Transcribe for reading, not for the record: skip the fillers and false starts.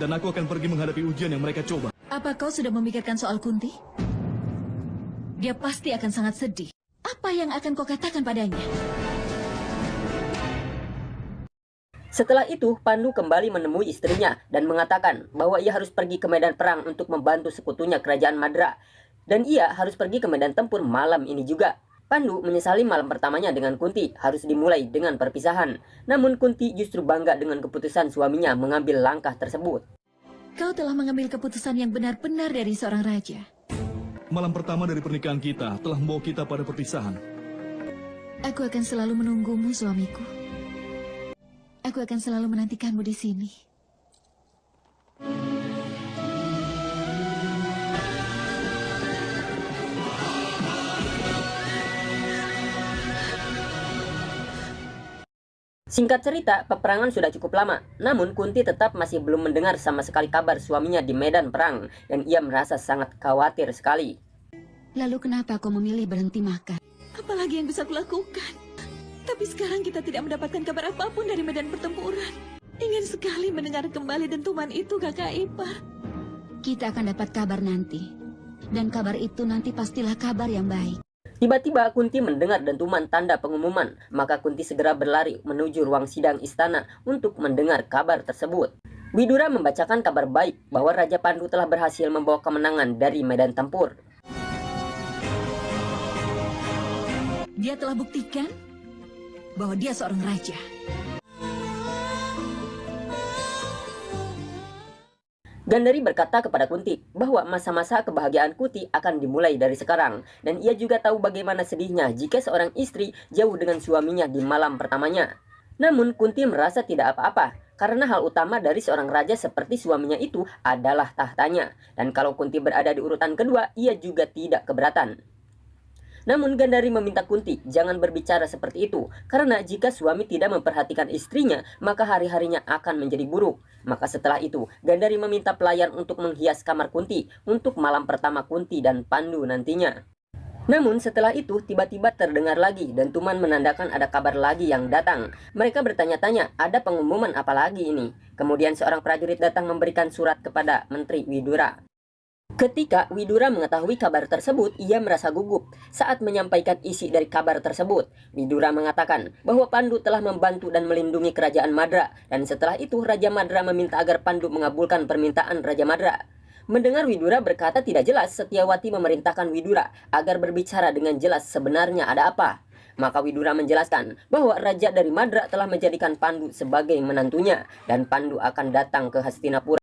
Dan aku akan pergi menghadapi ujian yang mereka coba. Apa kau sudah memikirkan soal Kunti? Dia pasti akan sangat sedih. Apa yang akan kau katakan padanya? Setelah itu, Pandu kembali menemui istrinya dan mengatakan bahwa ia harus pergi ke medan perang untuk membantu sekutunya kerajaan Madra. Dan ia harus pergi ke medan tempur malam ini juga. Pandu menyesali malam pertamanya dengan Kunti harus dimulai dengan perpisahan. Namun Kunti justru bangga dengan keputusan suaminya mengambil langkah tersebut. Kau telah mengambil keputusan yang benar-benar dari seorang raja. Malam pertama dari pernikahan kita telah membawa kita pada perpisahan. Aku akan selalu menunggumu, suamiku. Aku akan selalu menantikanmu di sini. Singkat cerita, peperangan sudah cukup lama. Namun Kunti tetap masih belum mendengar sama sekali kabar suaminya di medan perang. Dan ia merasa sangat khawatir sekali. Lalu kenapa kau memilih berhenti makan? Apalagi yang bisa kulakukan? Tapi sekarang kita tidak mendapatkan kabar apapun dari medan pertempuran. Ingin sekali mendengar kembali dentuman itu, kakak ipar. Kita akan dapat kabar nanti. Dan kabar itu nanti pastilah kabar yang baik. Tiba-tiba Kunti mendengar dentuman tanda pengumuman. Maka Kunti segera berlari menuju ruang sidang istana untuk mendengar kabar tersebut. Widura membacakan kabar baik bahwa Raja Pandu telah berhasil membawa kemenangan dari medan tempur. Dia telah buktikan bahwa dia seorang raja. Gandhari berkata kepada Kunti bahwa masa-masa kebahagiaan Kunti akan dimulai dari sekarang. Dan ia juga tahu bagaimana sedihnya jika seorang istri jauh dengan suaminya di malam pertamanya. Namun Kunti merasa tidak apa-apa, karena hal utama dari seorang raja seperti suaminya itu adalah tahtanya. Dan kalau Kunti berada di urutan kedua, ia juga tidak keberatan. Namun Gandhari meminta Kunti jangan berbicara seperti itu, karena jika suami tidak memperhatikan istrinya, maka hari-harinya akan menjadi buruk. Maka setelah itu, Gandhari meminta pelayan untuk menghias kamar Kunti untuk malam pertama Kunti dan Pandu nantinya. Namun setelah itu tiba-tiba terdengar lagi dentuman menandakan ada kabar lagi yang datang. Mereka bertanya-tanya, ada pengumuman apa lagi ini? Kemudian seorang prajurit datang memberikan surat kepada Menteri Widura. Ketika Widura mengetahui kabar tersebut, ia merasa gugup saat menyampaikan isi dari kabar tersebut. Widura mengatakan bahwa Pandu telah membantu dan melindungi kerajaan Madra. Dan setelah itu Raja Madra meminta agar Pandu mengabulkan permintaan Raja Madra. Mendengar Widura berkata tidak jelas, Setyawati memerintahkan Widura agar berbicara dengan jelas sebenarnya ada apa. Maka Widura menjelaskan bahwa Raja dari Madra telah menjadikan Pandu sebagai menantunya. Dan Pandu akan datang ke Hastinapura.